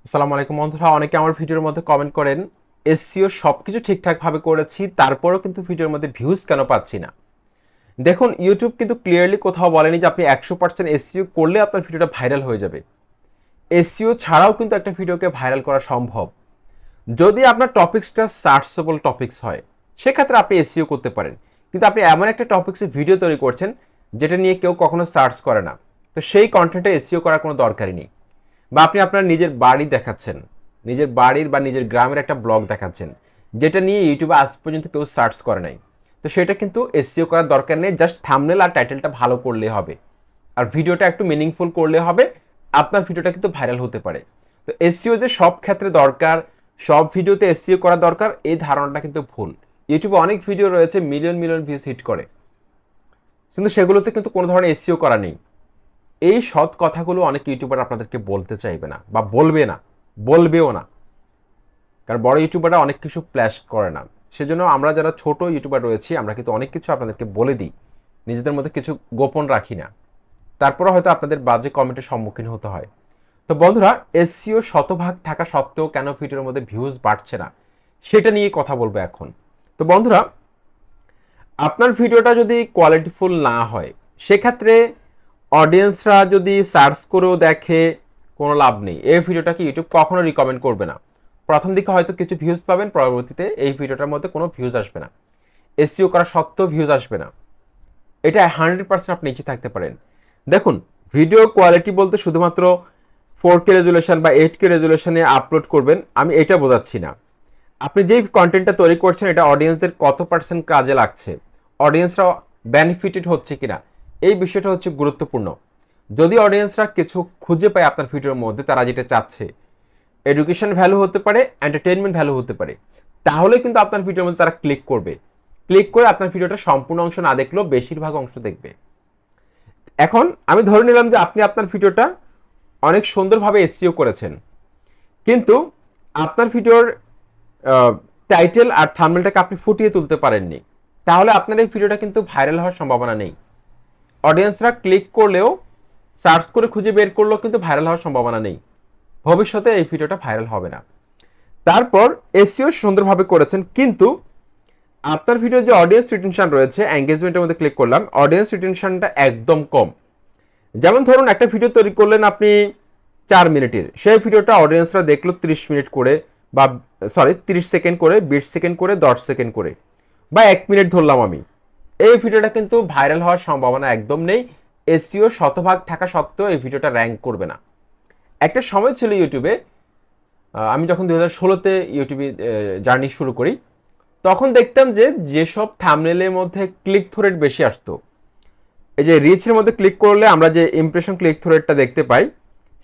আসসালামু আলাইকুম বন্ধুরা, অনেকে আমার ভিডিওর মধ্যে কমেন্ট করেন এসইও সবকিছু ঠিকঠাকভাবে করেছি, তারপরেও কিন্তু ভিডিওর মধ্যে ভিউজ কেন পাচ্ছি না। দেখুন, ইউটিউব কিন্তু ক্লিয়ারলি কোথাও বলেনি যে আপনি 100% এসইও করলে আপনার ভিডিওটা ভাইরাল হয়ে যাবে। এসইও ছাড়াও কিন্তু একটা ভিডিওকে ভাইরাল করা সম্ভব। যদি আপনার টপিক্সটা সার্চেবল টপিক্স হয়, সেক্ষেত্রে আপনি এসইও করতে পারেন। কিন্তু আপনি এমন একটা টপিক্সে ভিডিও তৈরি করছেন যেটা নিয়ে কেউ কখনো সার্চ করে না, তো সেই কন্টেন্টে এসইও করার কোনো দরকারই নেই। বা আপনি আপনার নিজের বাড়ি দেখাচ্ছেন, নিজের বাড়ির বা নিজের গ্রামের একটা ব্লগ দেখাচ্ছেন, যেটা নিয়ে ইউটিউবে আজ পর্যন্ত কেউ সার্চ করে নাই, তো সেটা কিন্তু এসইও করার দরকার নেই। জাস্ট থাম্বনেল আর টাইটেলটা ভালো করলে হবে, আর ভিডিওটা একটু মিনিংফুল করলে হবে, আপনার ভিডিওটা কিন্তু ভাইরাল হতে পারে। তো এসইও যে সব ক্ষেত্রে দরকার, সব ভিডিওতে এসইও করা দরকার, এই ধারণাটা কিন্তু ভুল। ইউটিউবে অনেক ভিডিও রয়েছে মিলিয়ন মিলিয়ন ভিউজ হিট করে, কিন্তু সেগুলোতে কিন্তু কোনো ধরনের এসইও করা নেই। এই সৎ কথাগুলো অনেক ইউটিউবার আপনাদেরকে বলতে চাইবে না বা বলবে না, বলবেও না। কারণ বড় ইউটিউবাররা অনেক কিছু প্ল্যাশ করে না। সেজন্য আমরা যারা ছোট ইউটিউবার রয়েছি, আমরা কিন্তু অনেক কিছু আপনাদেরকে বলে দিই, নিজেদের মধ্যে কিছু গোপন রাখি না। তারপরে হয়তো আপনাদের বাজে কমেন্টের সম্মুখীন হতে হয়। তো বন্ধুরা, এসইও শতভাগ থাকা সত্ত্বেও কেন ভিডিওর মধ্যে ভিউজ বাড়ছে না, সেটা নিয়ে কথা বলবো এখন। তো বন্ধুরা, আপনার ভিডিওটা যদি কোয়ালিটিফুল না হয়, সেক্ষেত্রে অডিয়েন্সরা যদি সার্চ করেও দেখে, কোনো লাভ নেই। এই ভিডিওটাকে ইউটিউব কখনো রিকমেন্ড করবে না। প্রথম দিকে হয়তো কিছু ভিউজ পাবেন, পরবর্তীতে এই ভিডিওটার মধ্যে কোনো ভিউজ আসবে না, এসইও করা সত্ত্বেও ভিউজ আসবে না। এটা 100% আপনি নিচে থাকতে পারেন। দেখুন, ভিডিও কোয়ালিটি বলতে শুধুমাত্র 4K রেজুলেশন বা 8K রেজুলেশনে আপলোড করবেন, আমি এটা বোঝাচ্ছি না। আপনি যেই কন্টেন্টটা তৈরি করছেন, এটা অডিয়েন্সদের কত পার্সেন্ট কাজে লাগছে, অডিয়েন্সরা বেনিফিটেড হচ্ছে কিনা, এই বিষয়টা হচ্ছে গুরুত্বপূর্ণ। যদি অডিয়েন্সরা কিছু খুঁজে পায় আপনার ভিডিওর মধ্যে, তারা যেটা চাচ্ছে, এডুকেশন ভ্যালু হতে পারে, এন্টারটেনমেন্ট ভ্যালু হতে পারে, তাহলে কিন্তু আপনার ভিডিওর মধ্যে তারা ক্লিক করবে। ক্লিক করে আপনার ভিডিওটা সম্পূর্ণ অংশ না দেখলেও বেশিরভাগ অংশ দেখবে। এখন আমি ধরে নিলাম যে আপনি আপনার ভিডিওটা অনেক সুন্দরভাবে এসইও করেছেন, কিন্তু আপনার ভিডিওর টাইটেল আর থাম্বনেলটাকে আপনি ফুটিয়ে তুলতে পারেননি, তাহলে আপনার এই ভিডিওটা কিন্তু ভাইরাল হওয়ার সম্ভাবনা নেই। অডিয়েন্সরা ক্লিক করলেও, সার্চ করে খুঁজে বের করলেও কিন্তু ভাইরাল হওয়ার সম্ভাবনা নেই। ভবিষ্যতে এই ভিডিওটা ভাইরাল হবে না। তারপর এসইও সুন্দরভাবে করেছেন, কিন্তু আপনার ভিডিও যে অডিয়েন্স রিটেনশন রয়েছে, এঙ্গেজমেন্টের মধ্যে ক্লিক করলাম, অডিয়েন্স রিটেনশনটা একদম কম। যেমন ধরুন, একটা ভিডিও তৈরি করলেন আপনি 4 মিনিটের, সেই ভিডিওটা অডিয়েন্সরা দেখলো 30 মিনিট করে, বা 30 সেকেন্ড করে, 20 সেকেন্ড করে, 10 সেকেন্ড করে, বা 1 মিনিট ধরলাম আমি। এই ভিডিওটা কিন্তু ভাইরাল হওয়ার সম্ভাবনা একদম নেই। এসইও শতভাগ থাকা সত্ত্বেও এই ভিডিওটা র্যাঙ্ক করবে না। একটা সময় ছিল ইউটিউবে, আমি যখন 2016-তে ইউটিউবে জার্নি শুরু করি, তখন দেখতাম যে যেসব থাম্বনেলের মধ্যে ক্লিক থ্রু রেট বেশি আসতো, এই যে রিচের মধ্যে ক্লিক করলে আমরা যে ইমপ্রেশন ক্লিক থ্রু রেটটা দেখতে পাই,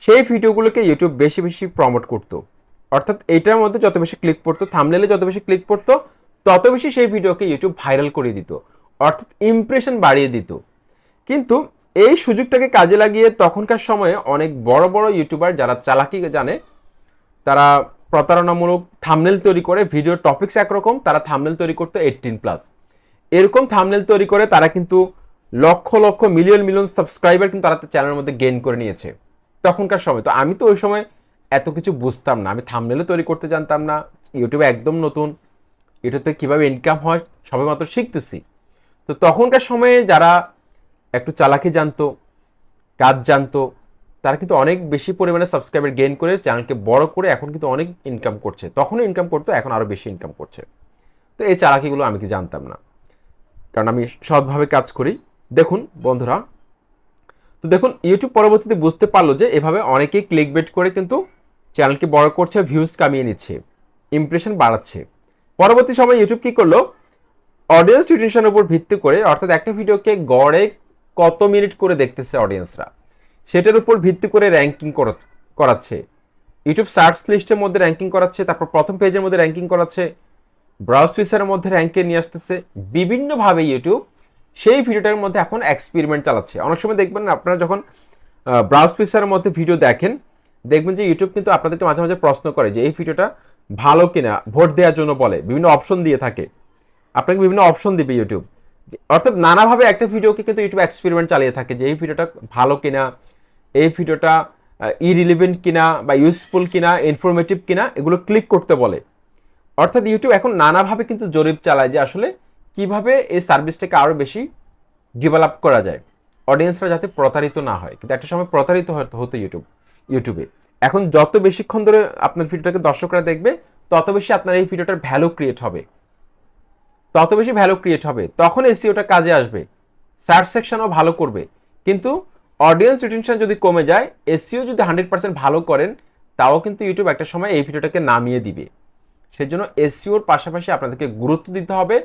সেই ভিডিওগুলোকে ইউটিউব বেশি বেশি প্রমোট করতো। অর্থাৎ এইটার মধ্যে যত বেশি ক্লিক পড়তো, থাম্বনেলে যত বেশি ক্লিক পড়তো, তত বেশি সেই ভিডিওকে ইউটিউব ভাইরাল করে দিত, অর্থাৎ ইমপ্রেশন বাড়িয়ে দিত। কিন্তু এই সুযোগটাকে কাজে লাগিয়ে তখনকার সময়ে অনেক বড় বড় ইউটিউবার যারা চালাকি জানে, তারা প্রতারণামূলক থাম্বনেল তৈরি করে, ভিডিও টপিকস একরকম, তারা থাম্বনেল তৈরি করতো 18+। এরকম থাম্বনেল তৈরি করে তারা কিন্তু lakh lakh million million subscriber কিন্তু তারা চ্যানেলের মধ্যে গেইন করে নিয়েছে তখনকার সময়। তো আমি তো ওই সময় এত কিছু বুঝতাম না, আমি থাম্বনেলও তৈরি করতে জানতাম না, ইউটিউবে একদম নতুন, ইউটিউবে কীভাবে ইনকাম হয় সবে মাত্র শিখতেছি। তো তখনকার সময়ে যারা একটু চালাকি জানতো, কাজ জানতো, তারা কিন্তু অনেক বেশি পরিমাণে সাবস্ক্রাইবার গেইন করে চ্যানেলকে বড় করে এখন কিন্তু অনেক ইনকাম করছে। তখনও ইনকাম করতো, এখন আরও বেশি ইনকাম করছে। তো এই চালাকিগুলো আমি কি জানতাম না, কারণ আমি সৎভাবে কাজ করি। দেখুন বন্ধুরা, তো দেখুন, ইউটিউব পরবর্তীতে বুঝতে পারলো যে এভাবে অনেকেই ক্লিক বেট করে কিন্তু চ্যানেলকে বড় করছে, ভিউজ কামিয়ে নিচ্ছে, ইমপ্রেশন বাড়াচ্ছে। পরবর্তী সময় ইউটিউব কী করলো, অডিয়েন্স রিটেনশনের উপর ভিত্তি করে, অর্থাৎ একটা ভিডিওকে গড়ে কত মিনিট করে দেখতেছে অডিয়েন্সরা, সেটার উপর ভিত্তি করে র্যাঙ্কিং করাচ্ছে। ইউটিউব সার্চ লিস্টের মধ্যে র্যাঙ্কিং করাচ্ছে, তারপর প্রথম পেজের মধ্যে র্যাঙ্কিং করাচ্ছে, ব্রাউজ ফিচারের মধ্যে র্যাঙ্কে নিয়ে আসতেছে। বিভিন্নভাবে ইউটিউব সেই ভিডিওটার মধ্যে এখন এক্সপেরিমেন্ট চালাচ্ছে। অনেক সময় দেখবেন আপনারা যখন ব্রাউজ ফিচারের মধ্যে ভিডিও দেখেন, দেখবেন যে ইউটিউব কিন্তু আপনাদেরকে মাঝে মাঝে প্রশ্ন করে যে এই ভিডিওটা ভালো কিনা, ভোট দেওয়ার জন্য বলে, বিভিন্ন অপশন দিয়ে থাকে, আপনাকে বিভিন্ন অপশন দিবে ইউটিউব। অর্থাৎ নানাভাবে একটা ভিডিওকে কিন্তু ইউটিউব এক্সপেরিমেন্ট চালিয়ে থাকে যে এই ভিডিওটা ভালো কিনা, এই ভিডিওটা ইরিলিভেন্ট কিনা বা ইউজফুল কিনা, ইনফরমেটিভ কিনা, এগুলো ক্লিক করতে বলে। অর্থাৎ ইউটিউব এখন নানাভাবে কিন্তু জরিপ চালায় যে আসলে কিভাবে এই সার্ভিসটাকে আরও বেশি ডেভেলপ করা যায়, অডিয়েন্সরা যাতে প্রতারিত না হয়। কিন্তু একটা সময় প্রতারিত হতো ইউটিউবে। এখন যত বেশিক্ষণ ধরে আপনার ভিডিওটাকে দর্শকরা দেখবে, তত বেশি আপনার এই ভিডিওটার ভ্যালু ক্রিয়েট হবে, তখন এসইওটা কাজে আসবে, সার্চ সেকশনও ভালো করবে। কিন্তু অডিয়েন্স রিটেনশন যদি কমে যায়, এসইও যদি 100% ভালো করেন, তাও কিন্তু ইউটিউব একটা সময় এই ভিডিওটাকে নামিয়ে দিবে। সেজন্য এসইওর পাশাপাশি আপনাদেরকে গুরুত্ব দিতে হবে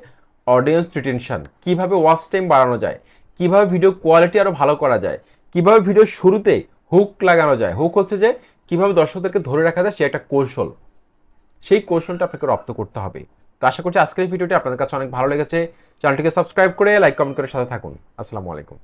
অডিয়েন্স রিটেনশন, কিভাবে ওয়াচ টাইম বাড়ানো যায়, কিভাবে ভিডিও কোয়ালিটি আরও ভালো করা যায়, কিভাবে ভিডিও শুরুতে হুক লাগানো যায়। হুক হচ্ছে যে কিভাবে দর্শকদেরকে ধরে রাখা যায়, সে একটা কৌশল, সেই কৌশলটা আপনাকে রপ্ত করতে হবে। তো আশা করছি আজকের এই ভিডিওটি আপনাদের কাছে অনেক ভালো লেগেছে। চ্যানেলটিকে সাবস্ক্রাইব করে লাইক কমেন্ট করে সাথে থাকুন। আসসালামু আলাইকুম।